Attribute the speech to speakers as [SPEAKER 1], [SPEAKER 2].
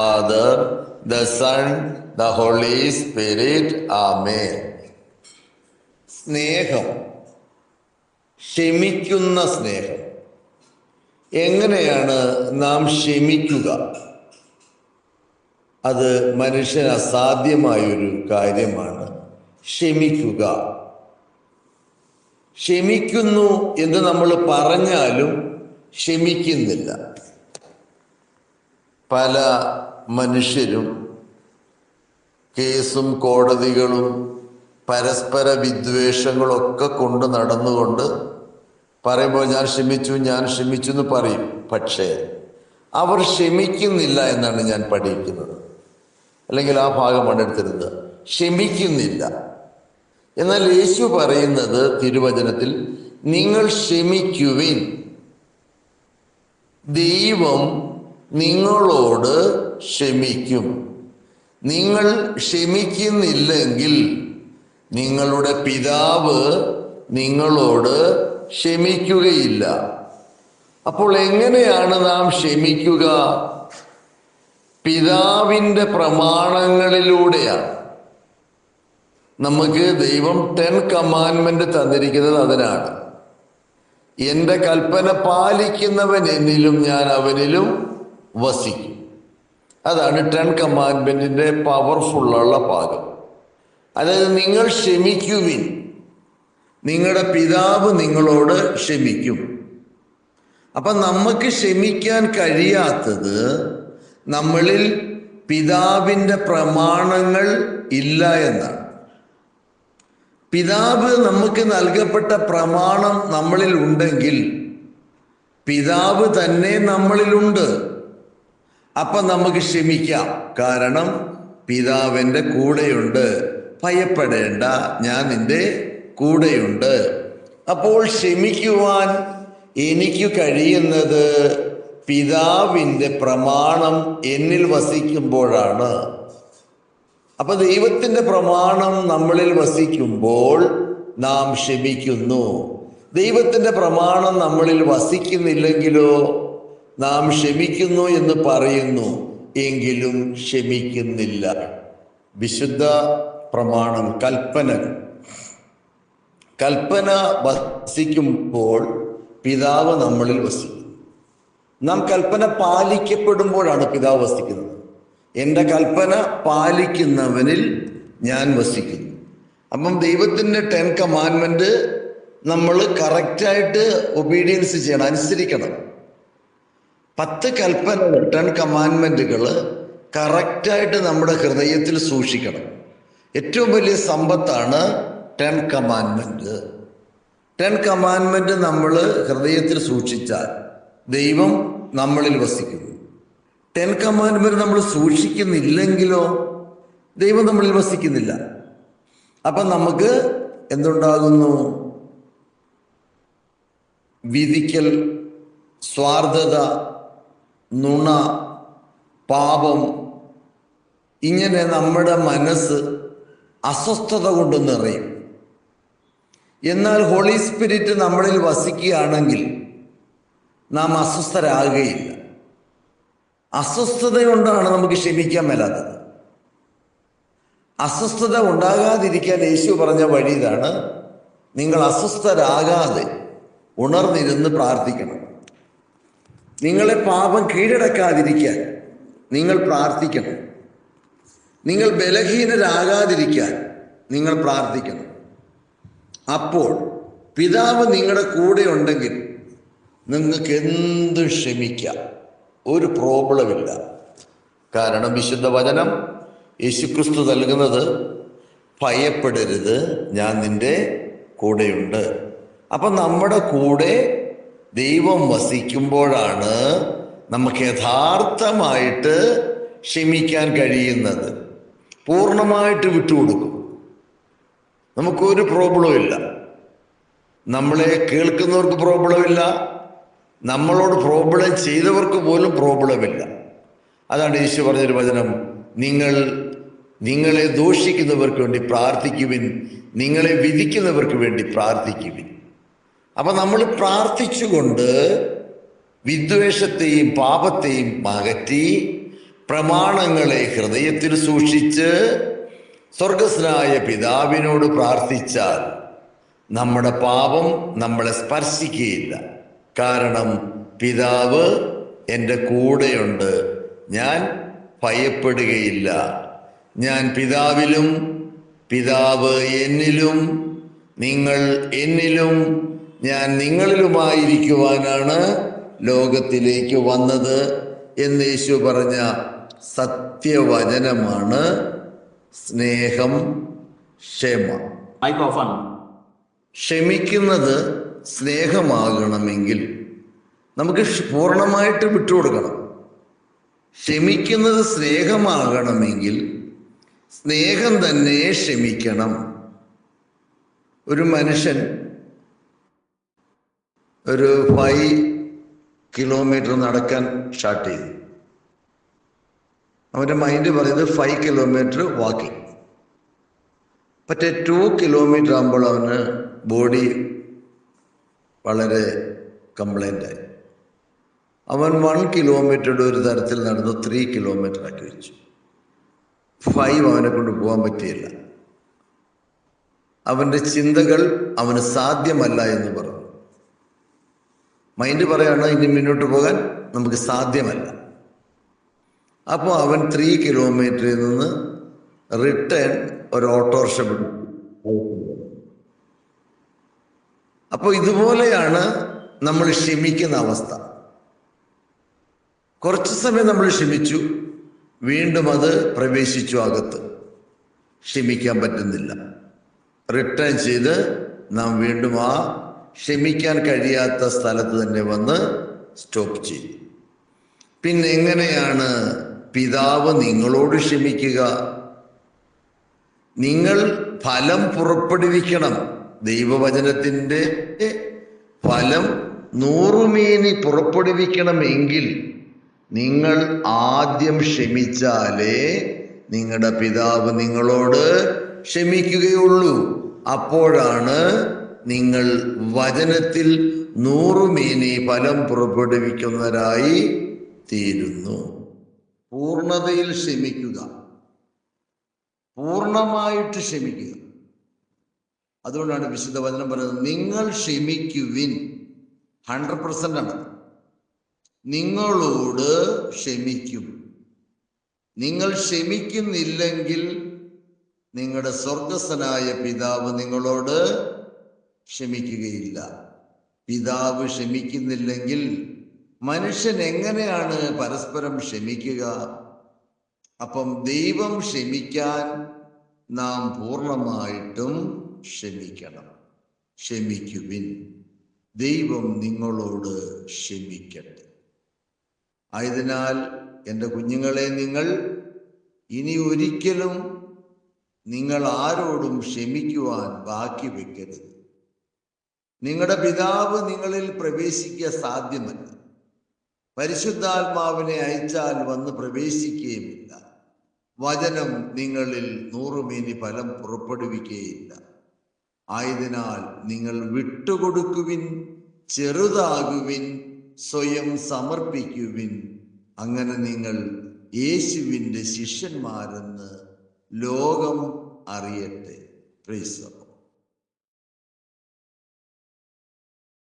[SPEAKER 1] Father, the Son, the Holy Spirit. Amen. സ്നേഹം, ക്ഷമിക്കുന്ന സ്നേഹം. എങ്ങനെയാണ് നാം ക്ഷമിക്കുക? അത് മനുഷ്യന് അസാധ്യമായൊരു കാര്യമാണ്. ക്ഷമിക്കുക. ക്ഷമിക്കുന്നു എന്ന് നമ്മൾ പറഞ്ഞാലും ക്ഷമിക്കുന്നില്ല. പല മനുഷ്യരും കേസും കോടതികളും പരസ്പര വിദ്വേഷങ്ങളൊക്കെ കൊണ്ട് നടന്നുകൊണ്ട് പറയുമ്പോൾ ഞാൻ ക്ഷമിച്ചു എന്ന് പറയും. പക്ഷേ അവർ ക്ഷമിക്കുന്നില്ല എന്നാണ് ഞാൻ പഠിക്കുന്നത്. അല്ലെങ്കിൽ ആ ഭാഗമാണ് എടുത്തിരുന്നത്. ക്ഷമിക്കുന്നില്ല. എന്നാൽ യേശു പറയുന്നത് തിരുവചനത്തിൽ, നിങ്ങൾ ക്ഷമിക്കുവിൻ, ദൈവം നിങ്ങളോട് ക്ഷമിക്കും. നിങ്ങൾ ക്ഷമിക്കുന്നില്ലെങ്കിൽ നിങ്ങളുടെ പിതാവ് നിങ്ങളോട് ക്ഷമിക്കുകയില്ല. അപ്പോൾ എങ്ങനെയാണ് നാം ക്ഷമിക്കുക? പിതാവിൻ്റെ പ്രമാണങ്ങളിലൂടെയാണ്. നമുക്ക് ദൈവം 10 കമാൻഡ്മെന്റ് തന്നിരിക്കുന്നത് അതിനാണ്. എൻ്റെ കൽപ്പന പാലിക്കുന്നവൻ എന്നിലും ഞാൻ അവനിലും വസിക്കും. അതാണ് 10 കമാൻഡ്മെന്റിന്റെ പവർഫുള്ളുള്ള ഭാഗം. അതായത് നിങ്ങൾ ക്ഷമിക്കുവിൻ, നിങ്ങളുടെ പിതാവ് നിങ്ങളോട് ക്ഷമിക്കും. അപ്പം നമുക്ക് ക്ഷമിക്കാൻ കഴിയാത്തത് നമ്മളിൽ പിതാവിൻ്റെ പ്രമാണങ്ങൾ ഇല്ല എന്നാണ്. പിതാവ് നമുക്ക് നൽകപ്പെട്ട പ്രമാണം നമ്മളിൽ ഉണ്ടെങ്കിൽ പിതാവ് തന്നെ നമ്മളിലുണ്ട്. അപ്പം നമുക്ക് ക്ഷമിക്കാം. കാരണം പിതാവിൻ്റെ കൂടെയുണ്ട്. ഭയപ്പെടേണ്ട, ഞാൻ നിന്റെ കൂടെയുണ്ട്. അപ്പോൾ ക്ഷമിക്കുവാൻ എനിക്ക് കഴിയുന്നത് പിതാവിൻ്റെ പ്രമാണം എന്നിൽ വസിക്കുമ്പോഴാണ്. അപ്പൊ ദൈവത്തിൻ്റെ പ്രമാണം നമ്മളിൽ വസിക്കുമ്പോൾ നാം ക്ഷമിക്കുന്നു. ദൈവത്തിൻ്റെ പ്രമാണം നമ്മളിൽ വസിക്കുന്നില്ലെങ്കിലോ നാം ക്ഷമിക്കുന്നു എന്ന് പറയുന്നു, എങ്കിലും ക്ഷമിക്കുന്നില്ല. വിശുദ്ധ പ്രമാണം, കൽപ്പന വസിക്കുമ്പോൾ പിതാവ് നമ്മളിൽ വസിക്കും. നാം കൽപ്പന പാലിക്കപ്പെടുമ്പോഴാണ് പിതാവ് വസിക്കുന്നത്. എൻ്റെ കൽപ്പന പാലിക്കുന്നവനിൽ ഞാൻ വസിക്കുന്നു. അപ്പം ദൈവത്തിൻ്റെ 10 കമാൻഡ്മെന്റ് നമ്മൾ കറക്റ്റായിട്ട് ഒബീഡിയൻസ് ചെയ്യണം, അനുസരിക്കണം. 10 കൽപ്പനകൾ, 10 കമാൻഡ്മെന്റുകൾ കറക്റ്റായിട്ട് നമ്മുടെ ഹൃദയത്തിൽ സൂക്ഷിക്കണം. ഏറ്റവും വലിയ സമ്പത്താണ് 10 കമാൻഡ്മെന്റ്. 10 കമാൻഡ്മെന്റ് നമ്മൾ ഹൃദയത്തിൽ സൂക്ഷിച്ചാൽ ദൈവം നമ്മളിൽ വസിക്കുന്നു. 10 കമാൻഡ്മെന്റ് നമ്മൾ സൂക്ഷിക്കുന്നില്ലെങ്കിലോ ദൈവം നമ്മളിൽ വസിക്കുന്നില്ല. അപ്പം നമുക്ക് എന്തുണ്ടാകുന്നു? വിധിക്കൽ, സ്വാർത്ഥത, നുണ, പാപം, ഇങ്ങനെ നമ്മുടെ മനസ്സ് അസ്വസ്ഥത കൊണ്ട് നിറയും. എന്നാൽ ഹോളി സ്പിരിറ്റ് നമ്മളിൽ വസിക്കുകയാണെങ്കിൽ നാം അസ്വസ്ഥരാകുകയില്ല. അസ്വസ്ഥത കൊണ്ടാണ് നമുക്ക് ക്ഷമിക്കാൻ മേലാത്തത്. അസ്വസ്ഥത ഉണ്ടാകാതിരിക്കാൻ യേശു പറഞ്ഞ വഴി ഇതാണ്: നിങ്ങൾ അസ്വസ്ഥരാകാതെ ഉണർന്നിരുന്ന് പ്രാർത്ഥിക്കണം. നിങ്ങളെ പാപം കീഴടക്കാതിരിക്കാൻ നിങ്ങൾ പ്രാർത്ഥിക്കണം. നിങ്ങൾ ബലഹീനരാകാതിരിക്കാൻ നിങ്ങൾ പ്രാർത്ഥിക്കണം. അപ്പോൾ പിതാവ് നിങ്ങളുടെ കൂടെ ഉണ്ടെങ്കിൽ നിങ്ങൾക്ക് എന്തും ക്ഷമിക്കാം, ഒരു പ്രോബ്ലമില്ല. കാരണം വിശുദ്ധ വചനം യേശുക്രിസ്തു നൽകുന്നത്, ഭയപ്പെടരുത്, ഞാൻ നിന്റെ കൂടെയുണ്ട്. അപ്പം നമ്മുടെ കൂടെ ദൈവം വസിക്കുമ്പോഴാണ് നമുക്ക് യഥാർത്ഥമായിട്ട് ക്ഷമിക്കാൻ കഴിയുന്നത്. പൂർണ്ണമായിട്ട് വിട്ടുകൊടുക്കും. നമുക്കൊരു പ്രോബ്ലവും ഇല്ല. നമ്മളെ കേൾക്കുന്നവർക്ക് പ്രോബ്ലമില്ല, നമ്മളോട് പ്രോബ്ലം ചെയ്തവർക്ക് പോലും പ്രോബ്ലമില്ല. അതാണ് യേശു പറഞ്ഞൊരു വചനം: നിങ്ങളെ ദോഷിക്കുന്നവർക്ക് വേണ്ടി പ്രാർത്ഥിക്കുവിൻ, നിങ്ങളെ വിധിക്കുന്നവർക്ക് വേണ്ടി പ്രാർത്ഥിക്കുവിൻ. അപ്പം നമ്മൾ പ്രാർത്ഥിച്ചുകൊണ്ട് വിദ്വേഷത്തെയും പാപത്തെയും അകറ്റി പ്രമാണങ്ങളെ ഹൃദയത്തിൽ സൂക്ഷിച്ച് സ്വർഗസ്നായ പിതാവിനോട് പ്രാർത്ഥിച്ചാൽ നമ്മുടെ പാപം നമ്മളെ സ്പർശിക്കുകയില്ല. കാരണം പിതാവ് എൻ്റെ കൂടെയുണ്ട്, ഞാൻ ഭയപ്പെടുകയില്ല. ഞാൻ പിതാവിലും പിതാവ് എന്നിലും നിങ്ങൾ എന്നിലും ഞാൻ നിങ്ങളിലുമായിരിക്കുവാനാണ് ലോകത്തിലേക്ക് വന്നത് എന്ന് യേശു പറഞ്ഞ സത്യവചനമാണ് സ്നേഹം, ക്ഷമ. ക്ഷമിക്കുന്നത് സ്നേഹമാകണമെങ്കിൽ നമുക്ക് പൂർണ്ണമായിട്ട് വിട്ടുകൊടുക്കണം. ക്ഷമിക്കുന്നത് സ്നേഹമാകണമെങ്കിൽ സ്നേഹം തന്നെ ക്ഷമിക്കണം. ഒരു മനുഷ്യൻ ഒരു 5 കിലോമീറ്റർ നടക്കാൻ സ്റ്റാർട്ട് ചെയ്തു. അവൻ്റെ മൈൻഡ് പറയുന്നത് 5 കിലോമീറ്റർ വാക്കിംഗ്. പക്ഷേ 2 കിലോമീറ്റർ ആകുമ്പോൾ അവന് ബോഡി വളരെ കംപ്ലൈൻ്റ് ആയി. അവൻ 1 കിലോമീറ്ററുടെ ഒരു തരത്തിൽ നടന്ന് 3 കിലോമീറ്റർ ആക്കി വെച്ചു. 5 അവനെ കൊണ്ട് പോകാൻ പറ്റിയില്ല. അവൻ്റെ ചിന്തകൾ അവന് സാധ്യമല്ല എന്ന് പറഞ്ഞു. മൈൻഡ് പറയാണ് ഇനി മുന്നോട്ട് പോകാൻ നമുക്ക് സാധ്യമല്ല. അപ്പോൾ അവൻ 3 കിലോമീറ്ററിൽ നിന്ന് റിട്ടേൺ ഒരു ഓട്ടോറിക്ഷ പിടിച്ചു. അപ്പോൾ ഇതുപോലെയാണ് നമ്മൾ ക്ഷമിക്കുന്ന അവസ്ഥ. കുറച്ച് സമയം നമ്മൾ ക്ഷമിച്ചു, വീണ്ടും അത് പ്രവേശിച്ചു അകത്ത്. ക്ഷമിക്കാൻ പറ്റുന്നില്ല. റിട്ടേൺ ചെയ്ത് നാം വീണ്ടും ആ ക്ഷമിക്കാൻ കഴിയാത്ത സ്ഥലത്ത് തന്നെ വന്ന് സ്റ്റോപ്പ് ചെയ്യും. പിന്നെ എങ്ങനെയാണ് പിതാവ് നിങ്ങളോട് ക്ഷമിക്കുക? നിങ്ങൾ ഫലം പുറപ്പെടുവിക്കണം. ദൈവവചനത്തിൻ്റെ ഫലം 100 മേനി പുറപ്പെടുവിക്കണമെങ്കിൽ നിങ്ങൾ ആദ്യം ക്ഷമിച്ചാലേ നിങ്ങളുടെ പിതാവ് നിങ്ങളോട് ക്ഷമിക്കുകയുള്ളൂ. അപ്പോഴാണ് നിങ്ങൾ വചനത്തിൽ 100 മേനി ഫലം പുറപ്പെടുവിക്കുന്നവരായി തീരുന്നു. പൂർണ്ണതയിൽ ക്ഷമിക്കുക, പൂർണ്ണമായിട്ട് ക്ഷമിക്കുക. അതുകൊണ്ടാണ് വിശുദ്ധ വചനം പറയുന്നത്, നിങ്ങൾ ക്ഷമിക്കുവിൻ. 100% ആണ്. നിങ്ങളോട് ക്ഷമിക്കും. നിങ്ങൾ ക്ഷമിക്കുന്നില്ലെങ്കിൽ നിങ്ങളുടെ സ്വർഗസ്ഥനായ പിതാവ് നിങ്ങളോട് ക്ഷമിക്കുകയില്ല. പിതാവ് ക്ഷമിക്കുന്നില്ലെങ്കിൽ മനുഷ്യൻ എങ്ങനെയാണ് പരസ്പരം ക്ഷമിക്കുക? അപ്പം ദൈവം ക്ഷമിക്കാൻ നാം പൂർണ്ണമായിട്ടും ക്ഷമിക്കണം. ക്ഷമിക്കുവിൻ, ദൈവം നിങ്ങളോട് ക്ഷമിക്കട്ടെ. ആയതിനാൽ എൻ്റെ കുഞ്ഞുങ്ങളെ, നിങ്ങൾ ഇനി ഒരിക്കലും നിങ്ങൾ ആരോടും ക്ഷമിക്കുവാൻ ബാക്കി വെക്കരുത്. നിങ്ങളുടെ പിതാവ് നിങ്ങളിൽ പ്രവേശിക്കുക സാധ്യമല്ല. പരിശുദ്ധാത്മാവിനെ അയച്ചാൽ വന്ന് പ്രവേശിക്കുകയുമില്ല. വചനം നിങ്ങളിൽ 100 മേനി ഫലം പുറപ്പെടുവിക്കുകയില്ല. ആയതിനാൽ നിങ്ങൾ വിട്ടുകൊടുക്കുവിൻ, ചെറുതാകുവിൻ, സ്വയം സമർപ്പിക്കുവിൻ. അങ്ങനെ നിങ്ങൾ യേശുവിൻ്റെ ശിഷ്യന്മാരെന്ന് ലോകം അറിയട്ടെ. പ്രൈസ്